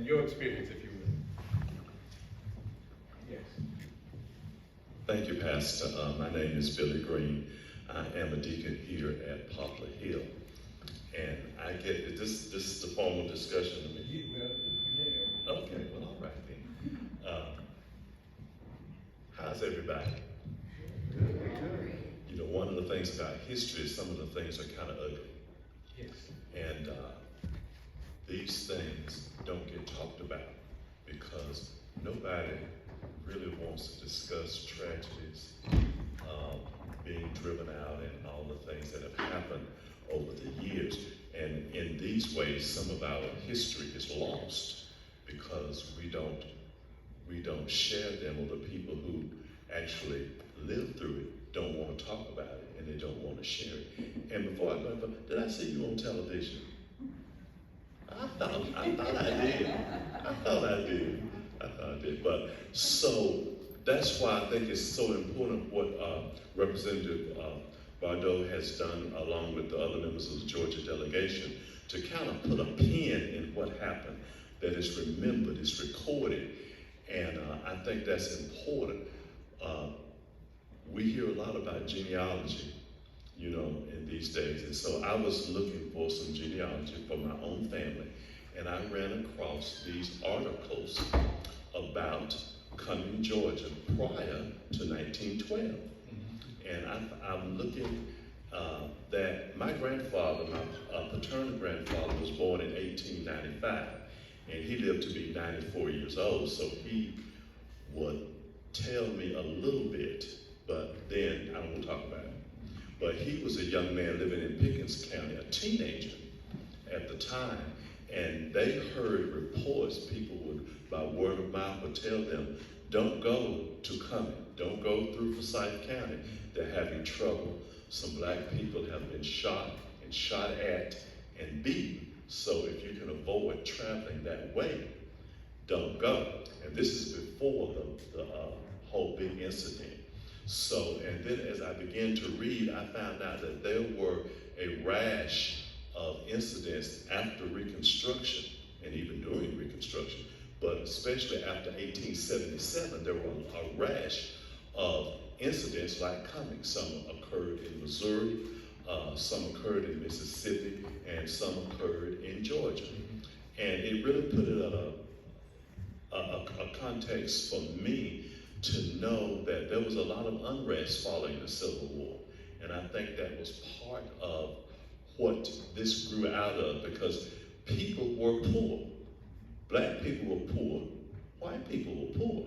and your experience, if you would. Yes. Thank you, Pastor. My name is Billy Green. I am a deacon here at Poplar Hill. And I get, this is the formal discussion of me. Okay, well, all right then. How's everybody? You know, one of the things about history is some of the things are kind of ugly. Yes. And these things don't get talked about because nobody really wants to discuss tragedies, being driven out and all the things that have happened over the years. And in these ways, some of our history is lost because we don't share them, or the people who actually lived through it don't want to talk about it, and they don't want to share it. And before I go, did I see you on television? I thought I did. But so that's why I think it's so important what Representative Bourdeaux has done, along with the other members of the Georgia delegation, to kind of put a pin in what happened, that is remembered, is recorded. And I think that's important. We hear a lot about genealogy, you know, in these days. And so I was looking for some genealogy for my own family, and I ran across these articles about Cumming, Georgia, prior to 1912. And I'm looking that my grandfather, my paternal grandfather, was born in 1895, and he lived to be 94 years old, so he would tell me a little bit, but then I won't talk about it. But he was a young man living in Pickens County, a teenager at the time, and they heard reports. People would, by word of mouth, would tell them, don't go to Cumming, don't go through Forsyth County. They're having trouble. Some black people have been shot at and beaten. So if you can avoid traveling that way, don't go. And this is before the whole big incident. So, and then as I began to read, I found out that there were a rash of incidents after Reconstruction, and even during Reconstruction, but especially after 1877, there were a rash of incidents like Cumming. Some occurred in Missouri, some occurred in Mississippi, and some occurred in Georgia. And it really put it at a context for me to know that there was a lot of unrest following the Civil War. And I think that was part of what this grew out of, because people were poor. Black people were poor, white people were poor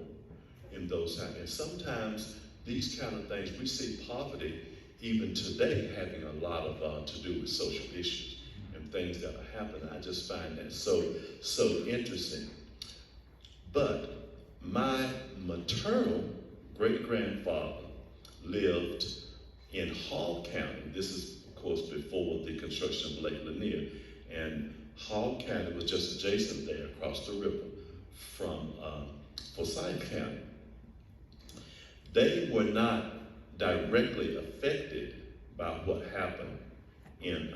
in those times. And sometimes these kind of things, we see poverty even today having a lot of to do with social issues and things that are happening. I just find that so interesting. But my maternal great-grandfather lived in Hall County. This is, of course, before the construction of Lake Lanier. And Hall County was just adjacent there, across the river from Forsyth County. They were not directly affected by what happened in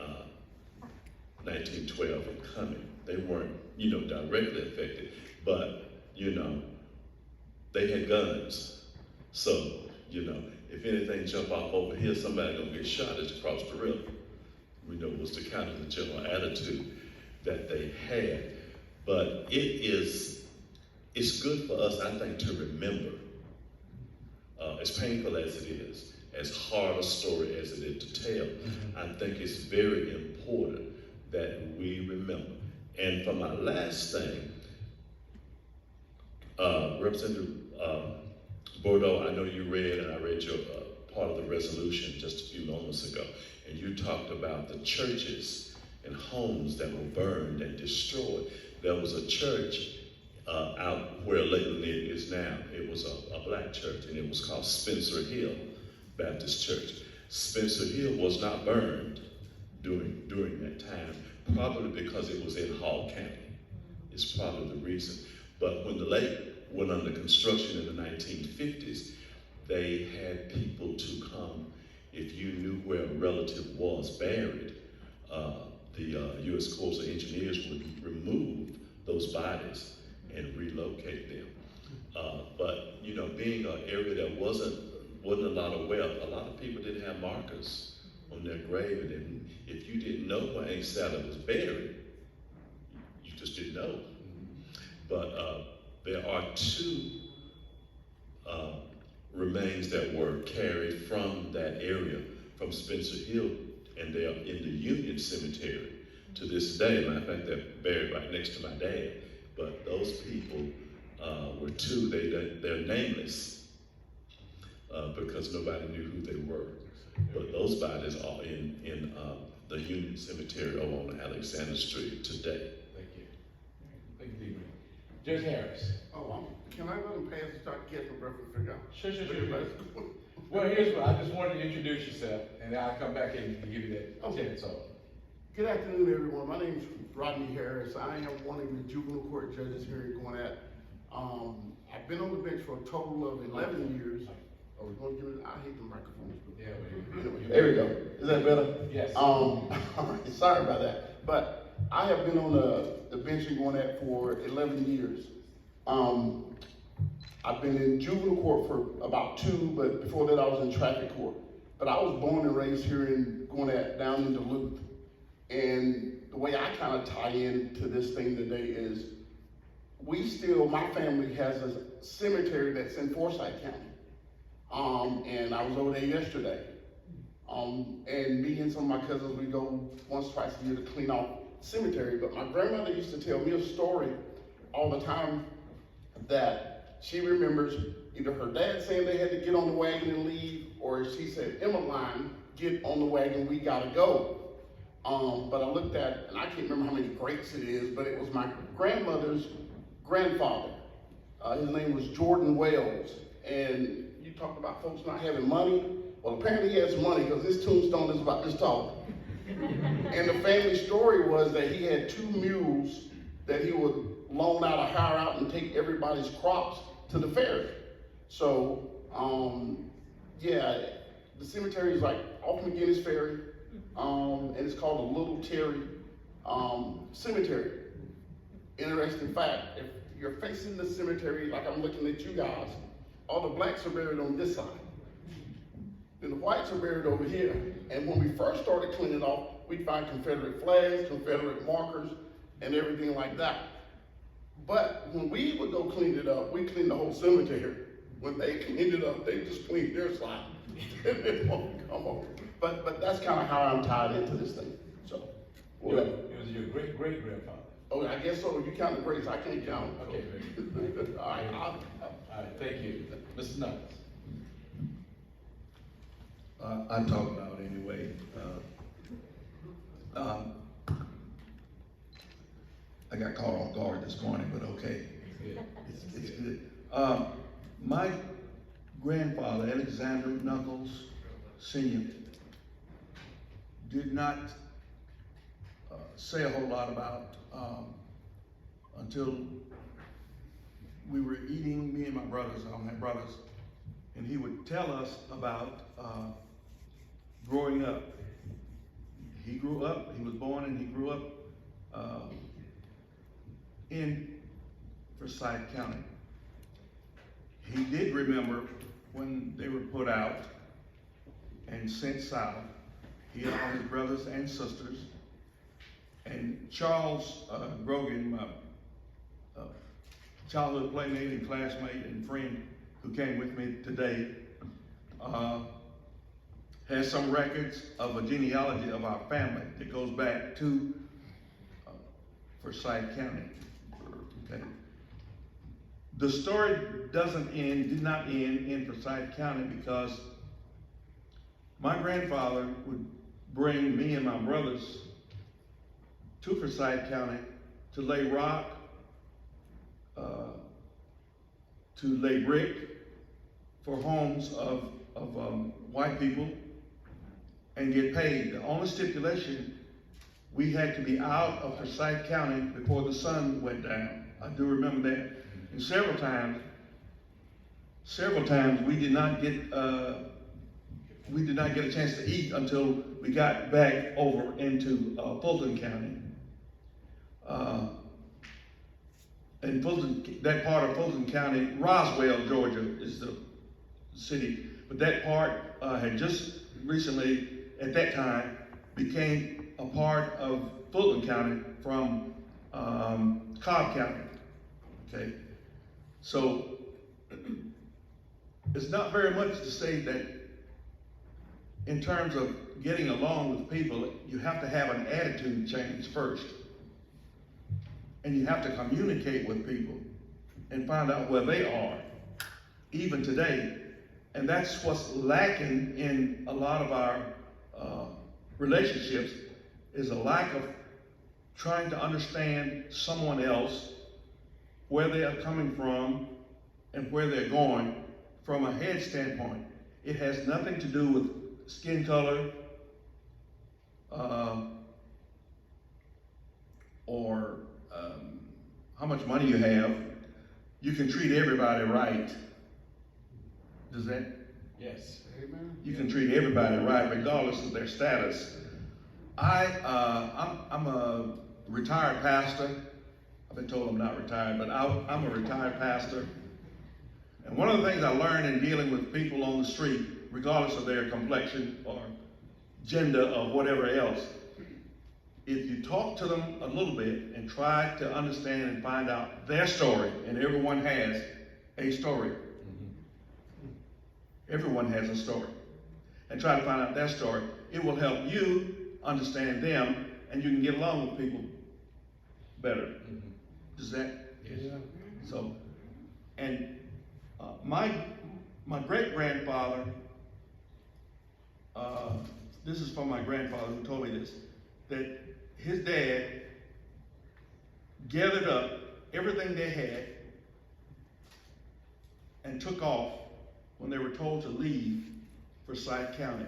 1912 in Cumming. They weren't, directly affected, but, they had guns. So, if anything jump off over here, somebody gonna get shot as across the river. We know was the kind of the general attitude that they had. But it's good for us, I think, to remember. As painful as it is, as hard a story as it is to tell, I think it's very important that we remember. And for my last thing, Representative Bourdeaux, I know you read, and I read your part of the resolution just a few moments ago, and you talked about the churches and homes that were burned and destroyed. There was a church out where Lake Lanier is now. It was a black church, and it was called Spencer Hill Baptist Church. Spencer Hill was not burned during that time, probably because it was in Hall County. It's probably the reason. But when the lake went under construction in the 1950s, they had people to come. If you knew where a relative was buried, the U.S. Corps of Engineers would remove those bodies and relocate them. But you know, being an area that wasn't a lot of wealth, a lot of people didn't have markers on their grave, and if you didn't know where Aunt Sally was buried, you just didn't know. But there are two remains that were carried from that area, from Spencer Hill, and they are in the Union Cemetery to this day. Matter of fact, they're buried right next to my dad. But those people were two. They're nameless because nobody knew who they were. But those bodies are in the Union Cemetery over on Alexander Street today. Thank you. Thank you, Deacon. Judge Harris. Oh, can I let him pass and start catching breath and figure out? Sure. Well, here's what, I just wanted to introduce yourself, and then I'll come back and give you that Okay. 10 so. Good afternoon, everyone. My name is Rodney Harris. I am one of the juvenile court judges here in Gwinnett. I've been on the bench for a total of 11 years. Oh, we're going to give it, I hate the microphones. But Yeah, anyway, there we go. Is that better? Yes. All right, sorry about that. But I have been on the bench in Gwinnett for 11 years. I've been in juvenile court for about 2, but before that I was in traffic court. But I was born and raised here in Gwinnett, down in Duluth. And the way I kind of tie into this thing today is my family has a cemetery that's in Forsyth County. And I was over there yesterday. And me and some of my cousins, we go once, twice a year to clean out the cemetery. But my grandmother used to tell me a story all the time that she remembers either her dad saying they had to get on the wagon and leave, or she said, Emmeline, get on the wagon, we gotta go. But I looked at, and I can't remember how many greats it is, but it was my grandmother's grandfather. His name was Jordan Wells. And you talk about folks not having money. Well, apparently he has money because his tombstone is about this tall. And the family story was that he had 2 mules that he would loan out or hire out and take everybody's crops to the ferry. So, yeah, the cemetery is like off McGinnis Ferry, and it's called the Little Terry Cemetery. Interesting fact, if you're facing the cemetery like I'm looking at you guys, all the blacks are buried on this side. Then the whites are buried over here. And when we first started cleaning it off, we'd find Confederate flags, Confederate markers, and everything like that. But when we would go clean it up, we cleaned the whole cemetery. When they cleaned it up, they just cleaned their side. It won't come over. But that's kind of how I'm tied into this thing. So, It was your great-great-grandfather. Oh, I guess so. You count the greats. I can't count. Okay, very good. All right. All right, thank you. Mrs. Nuggets. I talk about it anyway. I got caught on guard this morning, but okay, it's good. My grandfather, Alexander Knuckles Sr., did not say a whole lot about until we were eating, me and my brothers, I don't have brothers, and he would tell us about growing up. He grew up, he was born and he grew up in Forsyth County. He did remember when they were put out and sent south. He had all his brothers and sisters. And Charles Grogan, my childhood playmate and classmate and friend who came with me today, has some records of a genealogy of our family that goes back to Forsyth County. Okay. The story did not end in Forsyth County because my grandfather would bring me and my brothers to Forsyth County to lay rock, to lay brick for homes of white people and get paid. The only stipulation, we had to be out of Forsyth County before the sun went down. I do remember that. And several times we did not get a chance to eat until we got back over into Fulton County. in Fulton, that part of Fulton County, Roswell, Georgia is the city, but that part had just recently, at that time, became a part of Fulton County from Cobb County, okay? So, it's not very much to say that in terms of getting along with people, you have to have an attitude change first. And you have to communicate with people and find out where they are, even today. And that's what's lacking in a lot of our relationships, is a lack of trying to understand someone else, where they are coming from and where they're going from a head standpoint. It has nothing to do with skin color, or how much money you have. You can treat everybody right. Does that? Yes. Amen. You can treat everybody right, regardless of their status. I'm a retired pastor. I've been told I'm not retired, but I'm a retired pastor. And one of the things I learned in dealing with people on the street, regardless of their complexion or gender or whatever else, if you talk to them a little bit and try to understand and find out their story, and everyone has a story. Everyone has a story. And try to find out their story. It will help you understand them, and you can get along with people better. Does that? Yes. So, and my great-grandfather, this is from my grandfather who told me this, that his dad gathered up everything they had and took off when they were told to leave Forsyth County.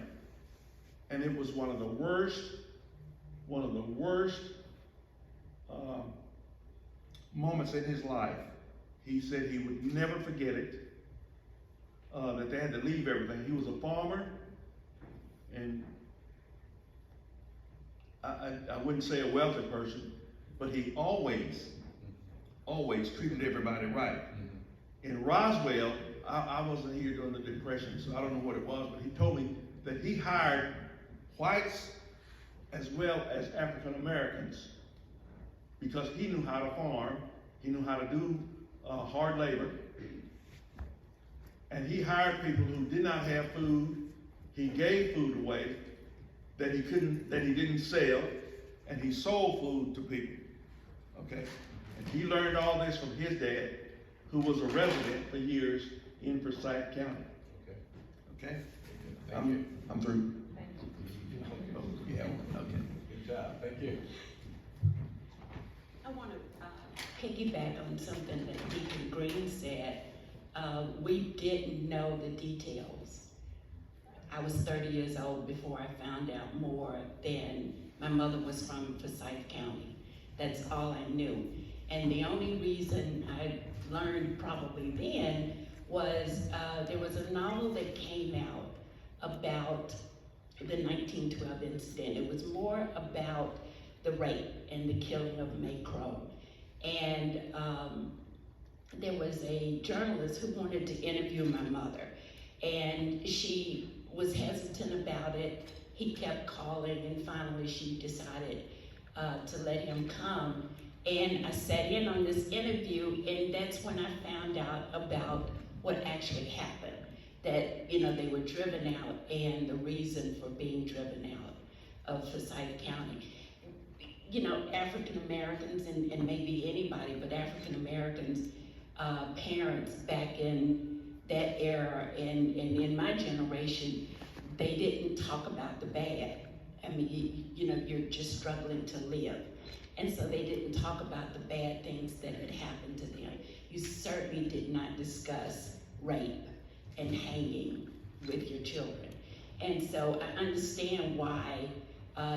And it was one of the worst moments in his life. He said he would never forget it, that they had to leave everything. He was a farmer, and I wouldn't say a wealthy person, but he always treated everybody right. In Roswell, I wasn't here during the Depression, so I don't know what it was, but he told me that he hired whites as well as African Americans because he knew how to farm, he knew how to do hard labor, and he hired people who did not have food. He gave food away that he didn't sell, and he sold food to people. Okay, and he learned all this from his dad, who was a resident for years in Forsyth County. Okay? Thank you. I'm through. Okay. Yeah, okay. Good job. Thank you. I want to piggyback on something that Deacon Green said. We didn't know the details. I was 30 years old before I found out more than my mother was from Forsyth County. That's all I knew. And the only reason I learned probably then was there was a novel that came out about the 1912 incident. It was more about the rape and the killing of May Crow. And there was a journalist who wanted to interview my mother, and she was hesitant about it. He kept calling, and finally she decided to let him come. And I sat in on this interview, and that's when I found out about what actually happened. That, you know, they were driven out, and the reason for being driven out of Forsyth County. You know, African Americans, and maybe anybody, but African Americans, parents back in that era and in my generation, they didn't talk about the bad. I mean, you know, you're just struggling to live. And so they didn't talk about the bad things that had happened to them. You certainly did not discuss rape and hanging with your children. And so I understand why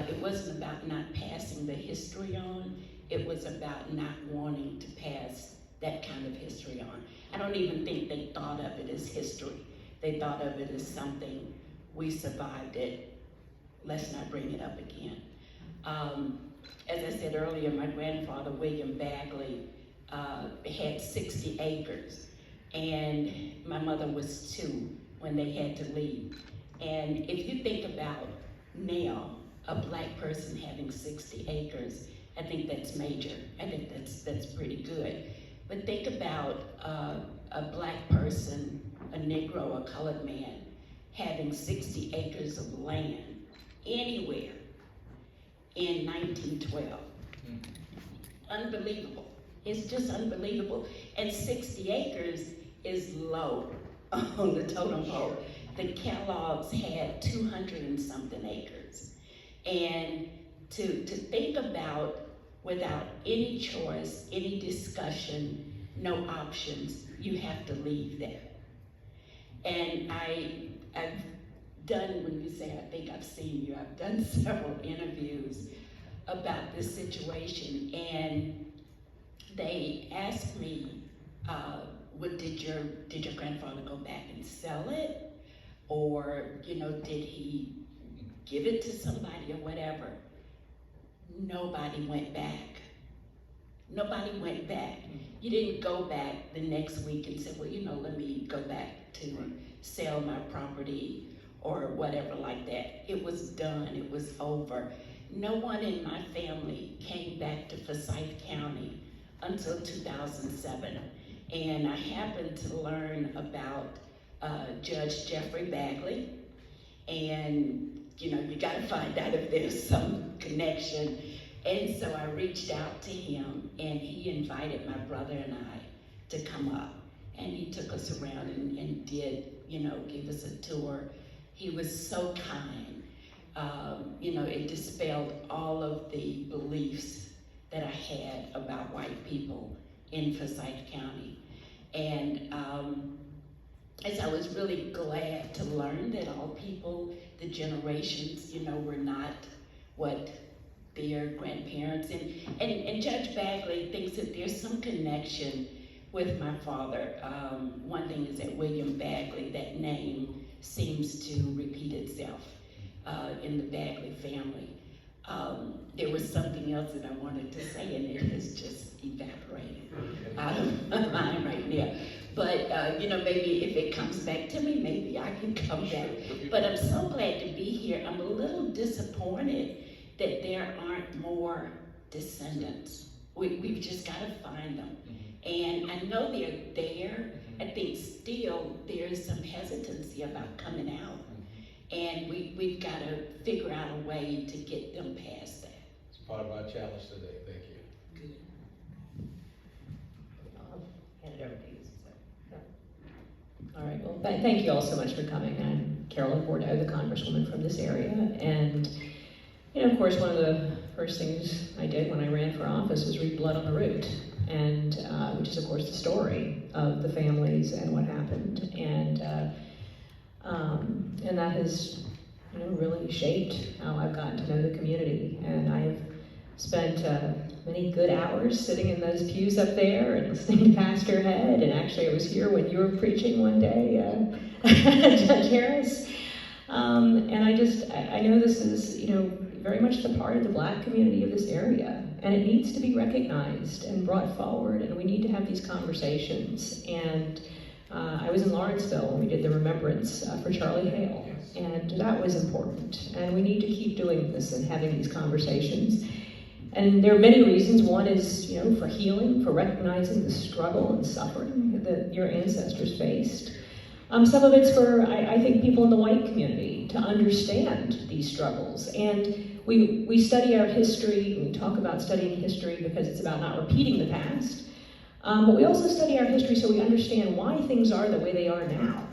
it wasn't about not passing the history on, it was about not wanting to pass that kind of history on. I don't even think they thought of it as history. They thought of it as something, we survived it, let's not bring it up again. As I said earlier, my grandfather, William Bagley, had 60 acres. And my mother was 2 when they had to leave. And if you think about now, a black person having 60 acres, I think that's major. I think that's pretty good. But think about a black person, a Negro, a colored man, having 60 acres of land anywhere in 1912. Unbelievable. It's just unbelievable. And 60 acres is low on the totem pole. The Kellogg's had 200 and something acres. And to think about, without any choice, any discussion, no options, you have to leave there. And I've done, when you say I think I've seen you, I've done several interviews about this situation, and they asked me, did your grandfather go back and sell it? Or, did he give it to somebody or whatever? Nobody went back. Nobody went back. You didn't go back the next week and say, well, let me go back to sell my property or whatever like that. It was done, it was over. No one in my family came back to Forsyth County until 2007. And I happened to learn about Judge Jeffrey Bagley. And, you gotta find out if there's some connection. And so I reached out to him, and he invited my brother and I to come up. And he took us around and did, give us a tour. He was so kind. It dispelled all of the beliefs that I had about white people in Forsyth County. And as I was really glad to learn that all people, the generations, were not what their grandparents, and Judge Bagley thinks that there's some connection with my father. One thing is that William Bagley, that name seems to repeat itself in the Bagley family. There was something else that I wanted to say, and it has just evaporated out of my mind right now. But, maybe if it comes back to me, maybe I can come back. But I'm so glad to be here. I'm a little disappointed that there aren't more descendants. We've just got to find them. And I know they're there. I think still there's some hesitancy about coming out. And we've got to figure out a way to get them past that. It's part of our challenge today. Thank you. Good. I'll hand it over to you. All right, well, thank you all so much for coming. I'm Carolyn Bourdeaux, the Congresswoman from this area. And, of course, one of the first things I did when I ran for office was read Blood on the Root, and which is, of course, the story of the families and what happened. And that has, really shaped how I've gotten to know the community. And I've spent many good hours sitting in those pews up there and listening to Pastor Head. And actually, I was here when you were preaching one day, Judge Harris. And I know this is, very much the part of the Black community of this area. And it needs to be recognized and brought forward. And we need to have these conversations. And I was in Lawrenceville when we did the Remembrance for Charlie Hale. And that was important. And we need to keep doing this and having these conversations. And there are many reasons. One is, for healing, for recognizing the struggle and suffering that your ancestors faced. Some of it's for, I think, people in the white community to understand these struggles. And we study our history, we talk about studying history because it's about not repeating the past. But we also study our history so we understand why things are the way they are now.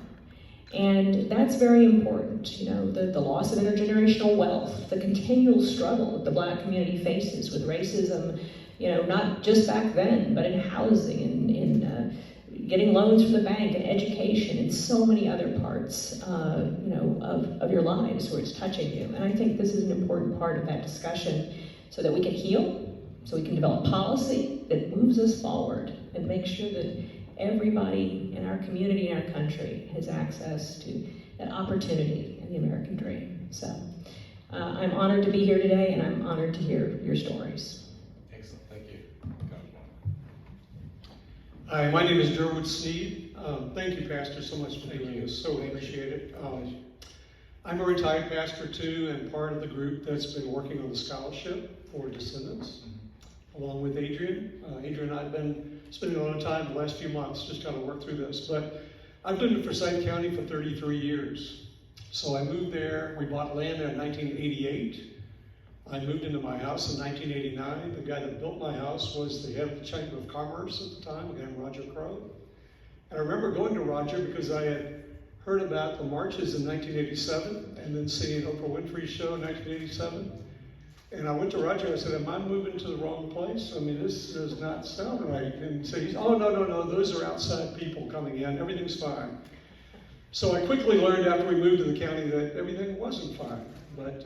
And that's very important, the loss of intergenerational wealth, the continual struggle that the Black community faces with racism, not just back then, but in housing and in getting loans from the bank and education and so many other parts, of your lives where it's touching you. And I think this is an important part of that discussion so that we can heal, so we can develop policy that moves us forward and make sure that everybody in our community, in our country, has access to that opportunity in the American dream. So I'm honored to be here today, and I'm honored to hear your stories. Excellent, thank you. Hi, my name is Gerald Sneed. Thank you, Pastor, so much for doing this. So Thank you. appreciate it. I'm a retired pastor too, and part of the group that's been working on the scholarship for descendants, along with Adrian. Adrian and I have been spending a lot of time the last few months just trying to work through this. But I've lived in Forsyth County for 33 years. So I moved there. We bought land there in 1988. I moved into my house in 1989. The guy that built my house was the head of the Chamber of Commerce at the time, a guy named Roger Crow. And I remember going to Roger because I had heard about the marches in 1987 and then seeing Oprah Winfrey's show in 1987. And I went to Roger, I said, am I moving to the wrong place? I mean, this does not sound right. And so he's, oh, no, those are outside people coming in, everything's fine. So I quickly learned after we moved to the county that everything wasn't fine. But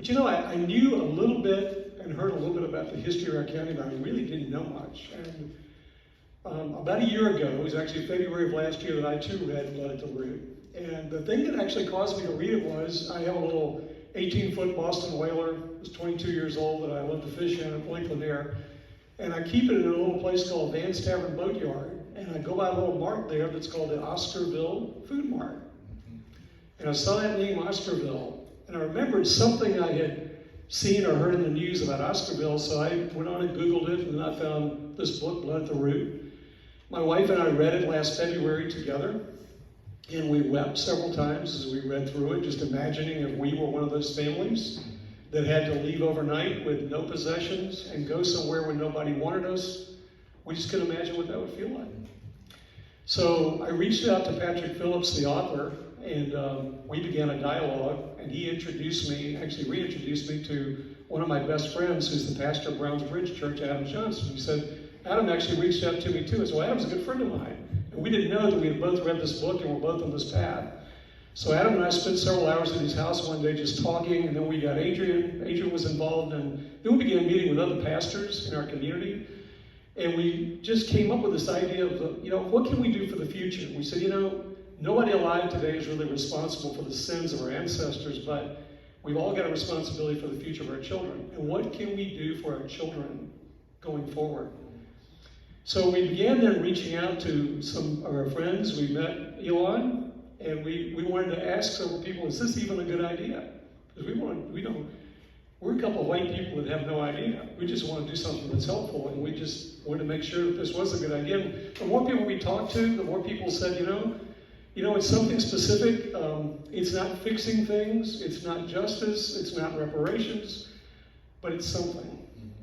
you know, I knew a little bit and heard a little bit about the history of our county, but I really didn't know much. And about a year ago, it was actually February of last year that I too read Blood at the Root. And the thing that actually caused me to read it was, I have a little 18-foot Boston whaler, I was 22 years old, that I love to fish in at Lake Lanier. And I keep it in a little place called Van's Tavern Boatyard. And I go by a little mart there that's called the Oscarville Food Mart. And I saw that name, Oscarville. And I remembered something I had seen or heard in the news about Oscarville, so I went on and Googled it, and then I found this book, Blood at the Root. My wife and I read it last February together, and we wept several times as we read through it, just imagining if we were one of those families that had to leave overnight with no possessions and go somewhere where nobody wanted us. We just couldn't imagine what that would feel like. So I reached out to Patrick Phillips, the author, and we began a dialogue, and he introduced me, actually reintroduced me to one of my best friends who's the pastor of Browns Bridge Church, Adam Johnson. He said, Adam actually reached out to me too. I said, well, Adam's a good friend of mine. And we didn't know that we had both read this book and we're both on this path. So Adam and I spent several hours at his house one day just talking, and then we got Adrian. Adrian was involved, and then we began meeting with other pastors in our community. And we just came up with this idea of, what can we do for the future? We said, nobody alive today is really responsible for the sins of our ancestors, but we've all got a responsibility for the future of our children. And what can we do for our children going forward? So we began then reaching out to some of our friends. We met Elon, and we wanted to ask several people, is this even a good idea? Because we're a couple of white people that have no idea. We just want to do something that's helpful, and we just wanted to make sure that this was a good idea. And the more people we talked to, the more people said, it's something specific. It's not fixing things. It's not justice. It's not reparations. But it's something.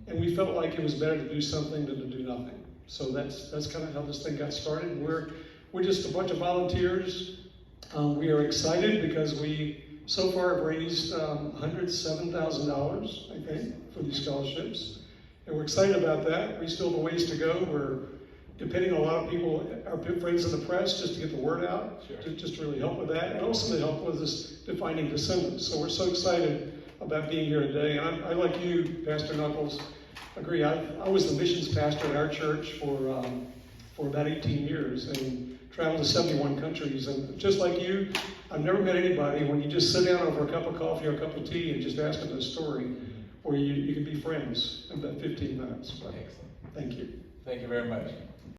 And we felt like it was better to do something than to do nothing. So that's kind of how this thing got started. We're just a bunch of volunteers. We are excited because we so far have raised $107,000, I think, for these scholarships. And we're excited about that. We still have a ways to go. We're depending on a lot of people, our friends in the press, just to get the word out, to just really help with that, and also to help with us defining descendants. So we're so excited about being here today. And I like you, Pastor Knuckles, agree. I was the missions pastor at our church for about 18 years and traveled to 71 countries. And just like you, I've never met anybody when you just sit down over a cup of coffee or a cup of tea and just ask them a story where you can be friends in about 15 minutes. But Excellent. thank you. Thank you very much.